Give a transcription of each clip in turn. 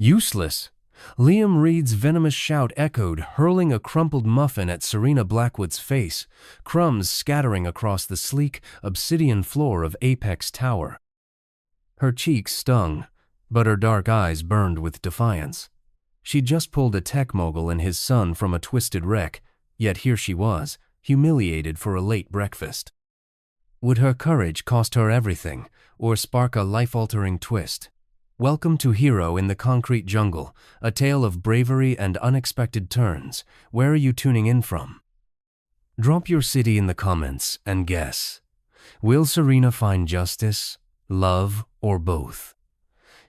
Useless! Liam Reed's venomous shout echoed, hurling a crumpled muffin at Serena Blackwood's face, crumbs scattering across the sleek, obsidian floor of Apex Tower. Her cheeks stung, but her dark eyes burned with defiance. She'd just pulled a tech mogul and his son from a twisted wreck, yet here she was, humiliated for a late breakfast. Would her courage cost her everything, or spark a life-altering twist? Welcome to Hero in the Concrete Jungle, a tale of bravery and unexpected turns. Where are you tuning in from? Drop your city in the comments and guess. Will Serena find justice, love, or both?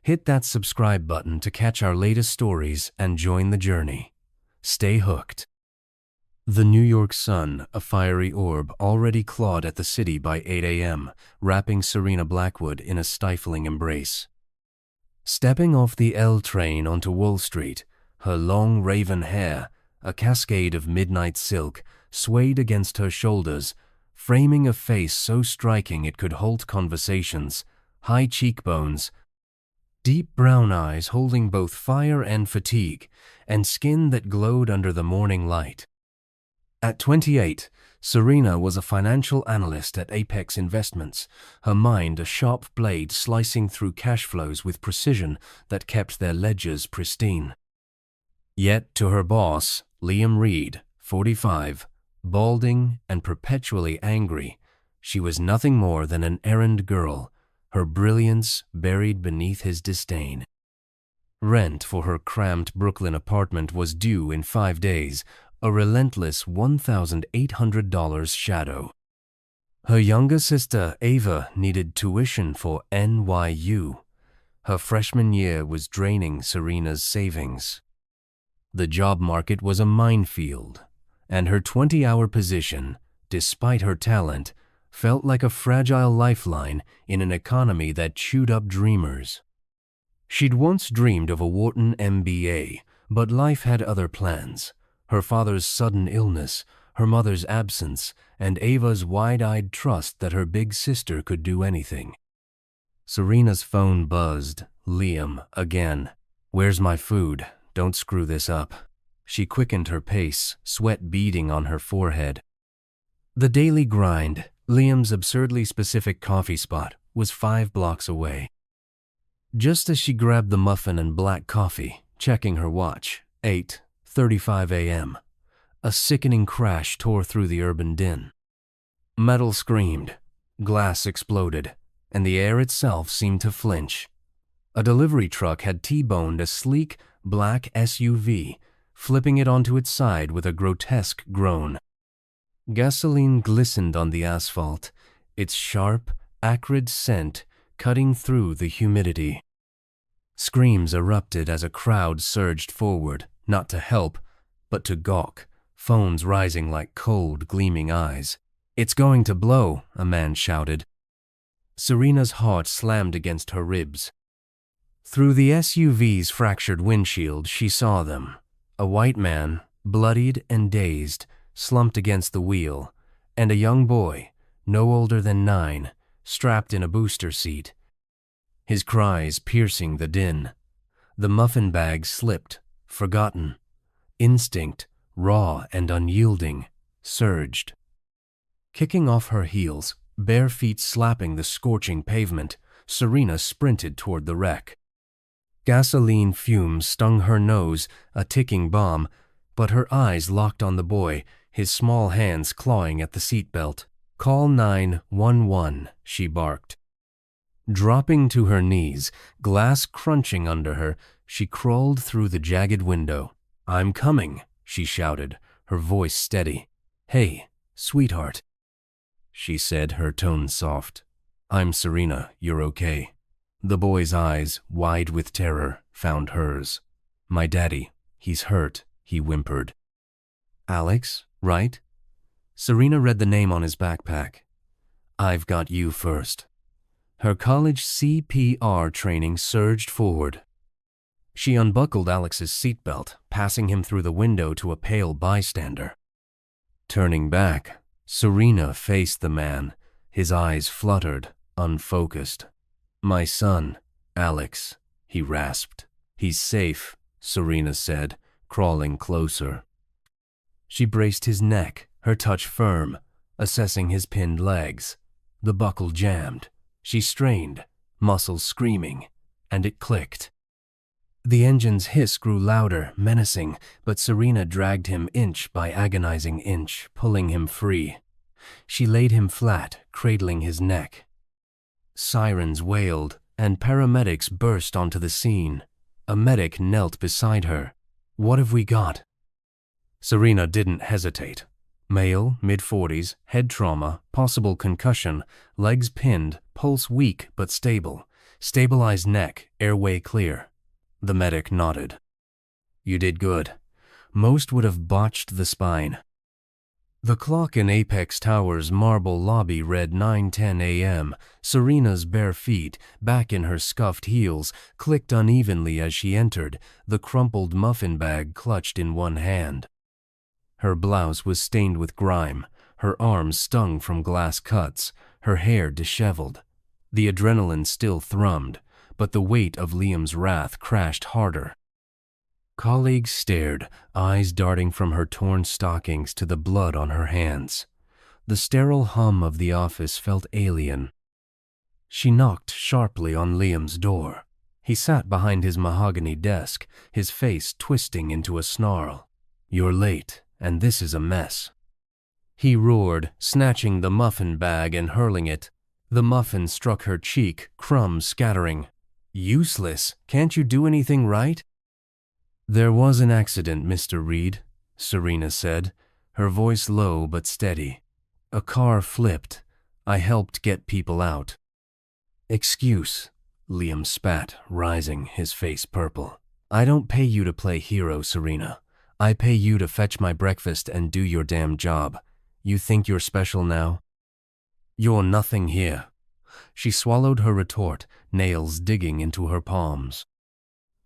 Hit that subscribe button to catch our latest stories and join the journey. Stay hooked. The New York sun, a fiery orb, already clawed at the city by 8 a.m., wrapping Serena Blackwood in a stifling embrace. Stepping off the L train onto Wall Street, her long raven hair, a cascade of midnight silk, swayed against her shoulders, framing a face so striking it could halt conversations, high cheekbones, deep brown eyes holding both fire and fatigue, and skin that glowed under the morning light. At 28, Serena was a financial analyst at Apex Investments, her mind a sharp blade slicing through cash flows with precision that kept their ledgers pristine. Yet to her boss, Liam Reed, 45, balding and perpetually angry, she was nothing more than an errand girl, her brilliance buried beneath his disdain. Rent for her cramped Brooklyn apartment was due in 5 days, a relentless $1,800 shadow. Her younger sister, Ava, needed tuition for NYU. Her freshman year was draining Serena's savings. The job market was a minefield, and her 20-hour position, despite her talent, felt like a fragile lifeline in an economy that chewed up dreamers. She'd once dreamed of a Wharton MBA, but life had other plans. Her father's sudden illness, her mother's absence, and Ava's wide-eyed trust that her big sister could do anything. Serena's phone buzzed. Liam, again. "Where's my food? Don't screw this up." She quickened her pace, sweat beading on her forehead. The daily grind, Liam's absurdly specific coffee spot, was 5 blocks away. Just as she grabbed the muffin and black coffee, checking her watch, 8:35 a.m., a sickening crash tore through the urban din. Metal screamed, glass exploded, and the air itself seemed to flinch. A delivery truck had T-boned a sleek, black SUV, flipping it onto its side with a grotesque groan. Gasoline glistened on the asphalt, its sharp, acrid scent cutting through the humidity. Screams erupted as a crowd surged forward, not to help, but to gawk, phones rising like cold, gleaming eyes. "It's going to blow," a man shouted. Serena's heart slammed against her ribs. Through the SUV's fractured windshield, she saw them. A white man, bloodied and dazed, slumped against the wheel, and a young boy, no older than 9, strapped in a booster seat. His cries piercing the din. The muffin bag slipped, forgotten. Instinct, raw and unyielding, surged. Kicking off her heels, bare feet slapping the scorching pavement, Serena sprinted toward the wreck. Gasoline fumes stung her nose, a ticking bomb, but her eyes locked on the boy, his small hands clawing at the seatbelt. "Call 911, she barked. Dropping to her knees, glass crunching under her, she crawled through the jagged window. "I'm coming," she shouted, her voice steady. "Hey, sweetheart," she said, her tone soft. "I'm Serena, you're okay." The boy's eyes, wide with terror, found hers. "My daddy, he's hurt," he whimpered. "Alex, right?" Serena read the name on his backpack. "I've got you first." Her college CPR training surged forward. She unbuckled Alex's seatbelt, passing him through the window to a pale bystander. Turning back, Serena faced the man, his eyes fluttered, unfocused. "My son, Alex," he rasped. "He's safe," Serena said, crawling closer. She braced his neck, her touch firm, assessing his pinned legs. The buckle jammed. She strained, muscles screaming, and it clicked. The engine's hiss grew louder, menacing, but Serena dragged him inch by agonizing inch, pulling him free. She laid him flat, cradling his neck. Sirens wailed, and paramedics burst onto the scene. A medic knelt beside her. "What have we got?" Serena didn't hesitate. Male, mid-40s, head trauma, possible concussion, legs pinned, pulse weak but stable, stabilized neck, airway clear. The medic nodded. "You did good. Most would have botched the spine." The clock in Apex Tower's marble lobby read 9:10 a.m. Serena's bare feet, back in her scuffed heels, clicked unevenly as she entered, the crumpled muffin bag clutched in one hand. Her blouse was stained with grime, her arms stung from glass cuts, her hair disheveled. The adrenaline still thrummed, but the weight of Liam's wrath crashed harder. Colleagues stared, eyes darting from her torn stockings to the blood on her hands. The sterile hum of the office felt alien. She knocked sharply on Liam's door. He sat behind his mahogany desk, his face twisting into a snarl. "You're late, and this is a mess." He roared, snatching the muffin bag and hurling it. The muffin struck her cheek, crumbs scattering. "Useless. Can't you do anything right?" "There was an accident, Mr. Reed," Serena said, her voice low but steady. "A car flipped. I helped get people out." "Excuse," Liam spat, rising, his face purple. "I don't pay you to play hero, Serena. I pay you to fetch my breakfast and do your damn job. You think you're special now?" "You're nothing here." She swallowed her retort, nails digging into her palms.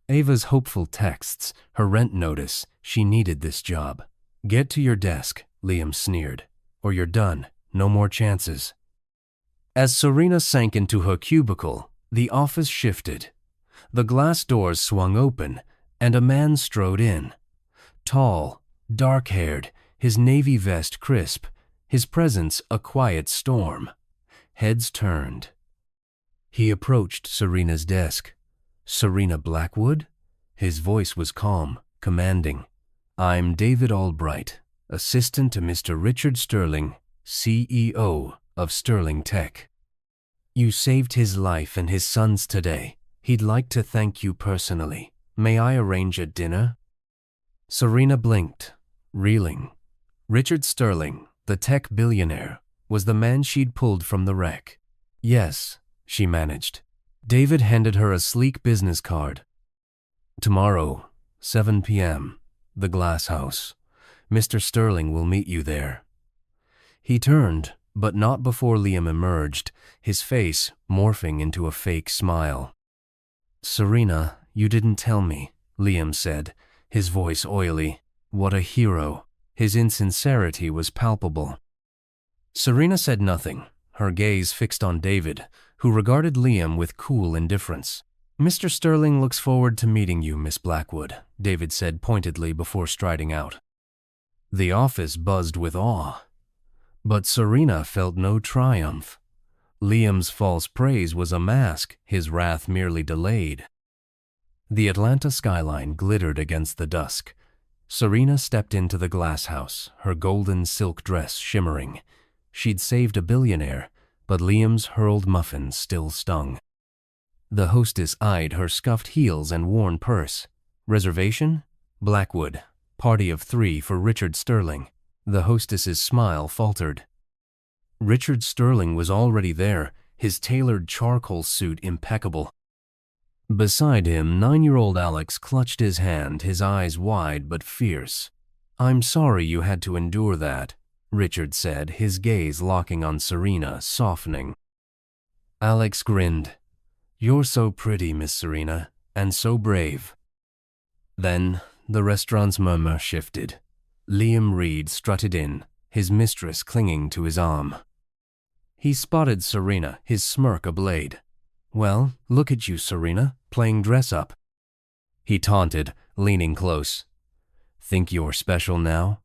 Ava's hopeful texts, her rent notice, she needed this job. "Get to your desk," Liam sneered, "or you're done. No more chances." As Serena sank into her cubicle, the office shifted. The glass doors swung open, and a man strode in. Tall, dark-haired, his navy vest crisp, his presence a quiet storm. Heads turned. He approached Serena's desk. "Serena Blackwood?" His voice was calm, commanding. "I'm David Albright, assistant to Mr. Richard Sterling, CEO of Sterling Tech. You saved his life and his son's today. He'd like to thank you personally. May I arrange a dinner?" Serena blinked, reeling. Richard Sterling, the tech billionaire, was the man she'd pulled from the wreck. "Yes," she managed. David handed her a sleek business card. "Tomorrow, 7 p.m., the Glass House. Mr. Sterling will meet you there." He turned, but not before Liam emerged, his face morphing into a fake smile. "Serena, you didn't tell me," Liam said, his voice oily. What a hero. His insincerity was palpable. Serena said nothing, her gaze fixed on David, who regarded Liam with cool indifference. "Mr. Sterling looks forward to meeting you, Miss Blackwood," David said pointedly before striding out. The office buzzed with awe. But Serena felt no triumph. Liam's false praise was a mask, his wrath merely delayed. The Atlanta skyline glittered against the dusk. Serena stepped into the glass house, her golden silk dress shimmering. She'd saved a billionaire, but Liam's hurled muffins still stung. The hostess eyed her scuffed heels and worn purse. "Reservation?" "Blackwood. Party of 3 for Richard Sterling." The hostess's smile faltered. Richard Sterling was already there, his tailored charcoal suit impeccable. Beside him, 9-year-old Alex clutched his hand, his eyes wide but fierce. "I'm sorry you had to endure that," Richard said, his gaze locking on Serena, softening. Alex grinned. "You're so pretty, Miss Serena, and so brave." Then the restaurant's murmur shifted. Liam Reed strutted in, his mistress clinging to his arm. He spotted Serena, his smirk ablade. "Well, look at you, Serena, playing dress-up." he taunted, leaning close. Think you're special now?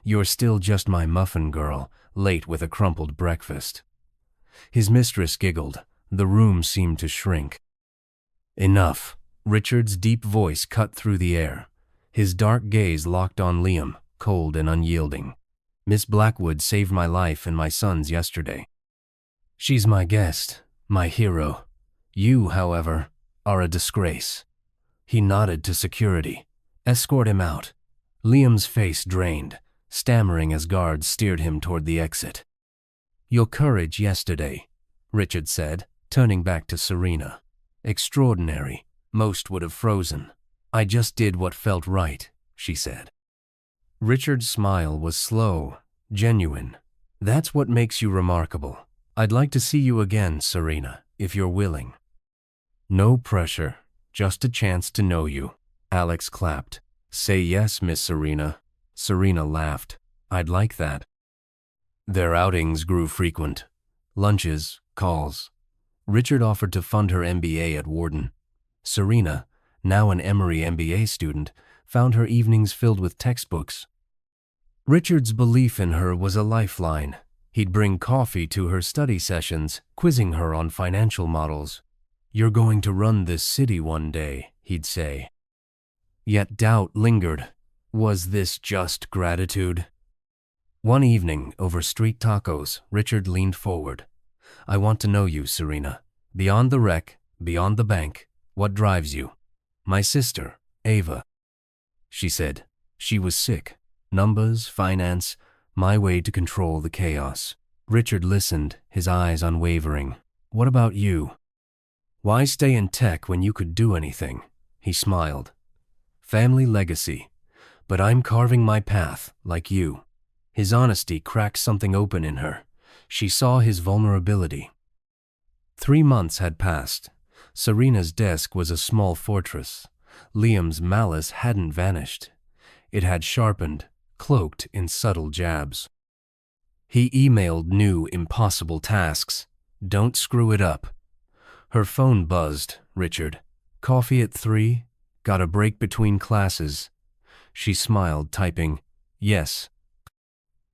You're still just my muffin girl, late with a crumpled breakfast. His mistress giggled. The room seemed to shrink. Enough. Richard's deep voice cut through the air. His dark gaze locked on Liam, cold and unyielding. Miss Blackwood saved my life and my son's yesterday. She's my guest, my hero. You, however, are a disgrace. He nodded to security. Escort him out. Liam's face drained, stammering as guards steered him toward the exit. Your courage yesterday, Richard said, turning back to Serena. Extraordinary. Most would have frozen. I just did what felt right, she said. Richard's smile was slow, genuine. That's what makes you remarkable. I'd like to see you again, Serena, if you're willing. No pressure, just a chance to know you. Alex clapped. Say yes, Miss Serena. Serena laughed. I'd like that. Their outings grew frequent. Lunches, calls. Richard offered to fund her MBA at Wharton. Serena, now an Emory MBA student, found her evenings filled with textbooks. Richard's belief in her was a lifeline. He'd bring coffee to her study sessions, quizzing her on financial models. You're going to run this city one day, he'd say. Yet doubt lingered. Was this just gratitude? One evening, over street tacos, Richard leaned forward. I want to know you, Serena. Beyond the wreck, beyond the bank, what drives you? My sister, Ava. She said. She was sick. Numbers, finance, my way to control the chaos. Richard listened, his eyes unwavering. What about you? Why stay in tech when you could do anything? He smiled. Family legacy. But I'm carving my path, like you. His honesty cracked something open in her. She saw his vulnerability. 3 months had passed. Serena's desk was a small fortress. Liam's malice hadn't vanished. It had sharpened, cloaked in subtle jabs. He emailed new, impossible tasks. Don't screw it up. Her phone buzzed. Richard. Coffee at 3? Got a break between classes. She smiled, typing, yes.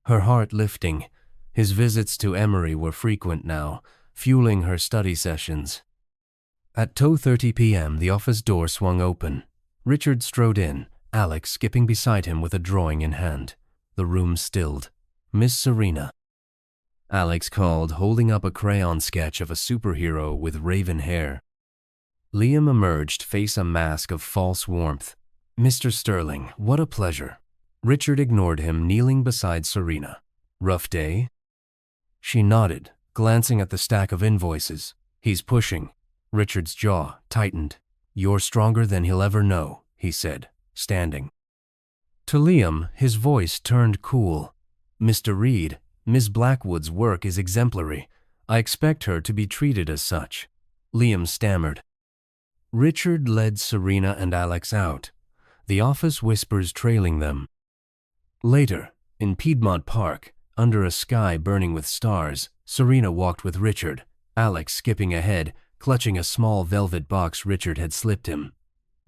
Her heart lifting. His visits to Emory were frequent now, fueling her study sessions. At 2:30 p.m., the office door swung open. Richard strode in, Alex skipping beside him with a drawing in hand. The room stilled. Miss Serena. Alex called, holding up a crayon sketch of a superhero with raven hair. Liam emerged, face a mask of false warmth. Mr. Sterling, what a pleasure. Richard ignored him, kneeling beside Serena. Rough day? She nodded, glancing at the stack of invoices. He's pushing. Richard's jaw tightened. You're stronger than he'll ever know, he said, standing. To Liam, his voice turned cool. Mr. Reed, Miss Blackwood's work is exemplary. I expect her to be treated as such. Liam stammered. Richard led Serena and Alex out, the office whispers trailing them. Later, in Piedmont Park, under a sky burning with stars, Serena walked with Richard, Alex skipping ahead, clutching a small velvet box Richard had slipped him.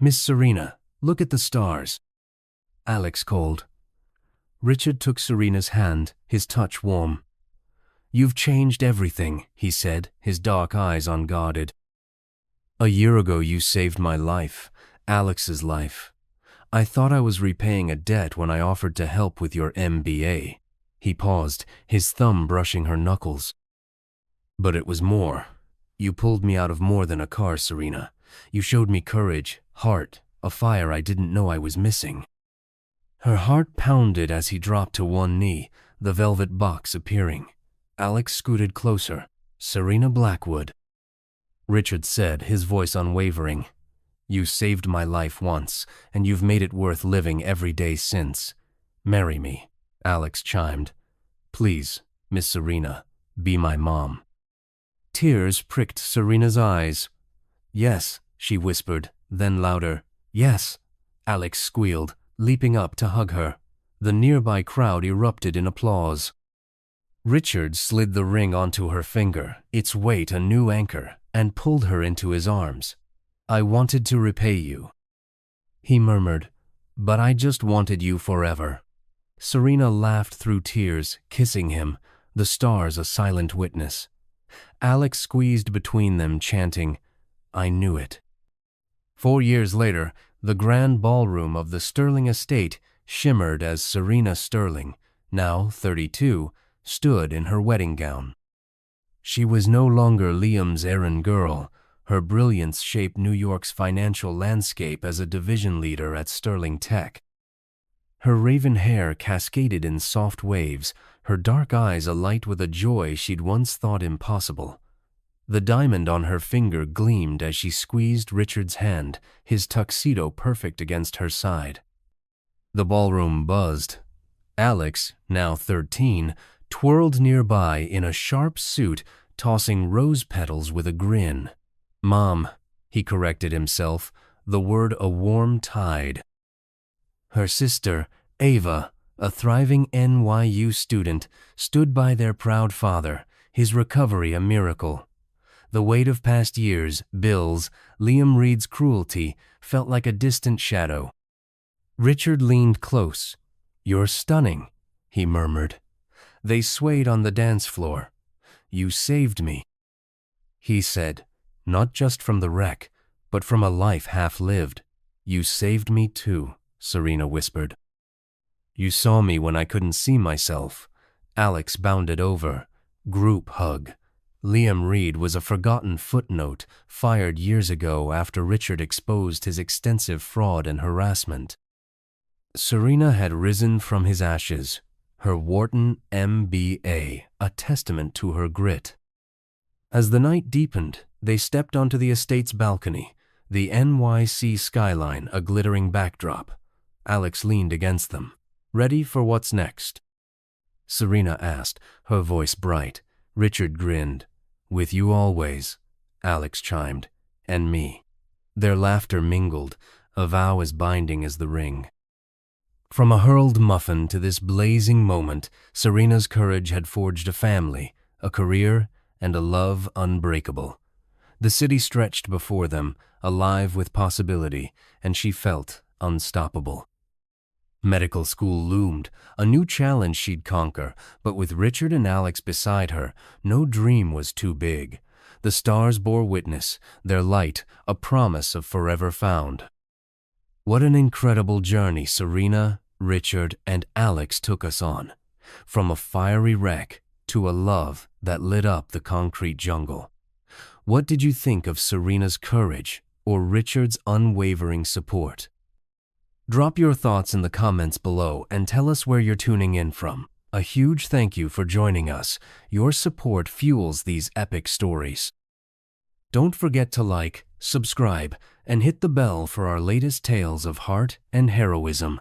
Miss Serena, look at the stars. Alex called. Richard took Serena's hand, his touch warm. You've changed everything, he said, his dark eyes unguarded. A year ago you saved my life, Alex's life. I thought I was repaying a debt when I offered to help with your MBA. He paused, his thumb brushing her knuckles. But it was more. You pulled me out of more than a car, Serena. You showed me courage, heart, a fire I didn't know I was missing. Her heart pounded as he dropped to one knee, the velvet box appearing. Alex scooted closer. Serena Blackwood. Richard said, his voice unwavering. You saved my life once, and you've made it worth living every day since. Marry me, Alex chimed. Please, Miss Serena, be my mom. Tears pricked Serena's eyes. Yes, she whispered, then louder. Yes, Alex squealed, leaping up to hug her. The nearby crowd erupted in applause. Richard slid the ring onto her finger, its weight a new anchor, and pulled her into his arms. I wanted to repay you. He murmured, "But I just wanted you forever." Serena laughed through tears, kissing him, the stars a silent witness. Alex squeezed between them, chanting, "I knew it." 4 years later, the grand ballroom of the Sterling estate shimmered as Serena Sterling, now 32, stood in her wedding gown. She was no longer Liam's errand girl. Her brilliance shaped New York's financial landscape as a division leader at Sterling Tech. Her raven hair cascaded in soft waves, her dark eyes alight with a joy she'd once thought impossible. The diamond on her finger gleamed as she squeezed Richard's hand, his tuxedo perfect against her side. The ballroom buzzed. Alex, now 13, twirled nearby in a sharp suit, tossing rose petals with a grin. "Mom," he corrected himself, the word a warm tide. Her sister, Ava, a thriving NYU student, stood by their proud father, his recovery a miracle. The weight of past years, Bill's, Liam Reed's cruelty, felt like a distant shadow. Richard leaned close. "You're stunning," he murmured. They swayed on the dance floor. "You saved me," he said, "not just from the wreck, but from a life half-lived." "You saved me too," Serena whispered. "You saw me when I couldn't see myself." Alex bounded over. Group hug. Liam Reed was a forgotten footnote fired years ago after Richard exposed his extensive fraud and harassment. Serena had risen from his ashes, her Wharton MBA a testament to her grit. As the night deepened, they stepped onto the estate's balcony, the NYC skyline a glittering backdrop. Alex leaned against them. "Ready for what's next?" Serena asked, her voice bright. Richard grinned. "With you always," Alex chimed. "And me." Their laughter mingled, a vow as binding as the ring. From a hurled muffin to this blazing moment, Serena's courage had forged a family, a career, and a love unbreakable. The city stretched before them, alive with possibility, and she felt unstoppable. Medical school loomed, a new challenge she'd conquer, but with Richard and Alex beside her, no dream was too big. The stars bore witness, their light a promise of forever found. What an incredible journey Serena, Richard, and Alex took us on, from a fiery wreck to a love that lit up the concrete jungle. What did you think of Serena's courage or Richard's unwavering support? Drop your thoughts in the comments below and tell us where you're tuning in from. A huge thank you for joining us. Your support fuels these epic stories. Don't forget to like, subscribe, and hit the bell for our latest tales of heart and heroism.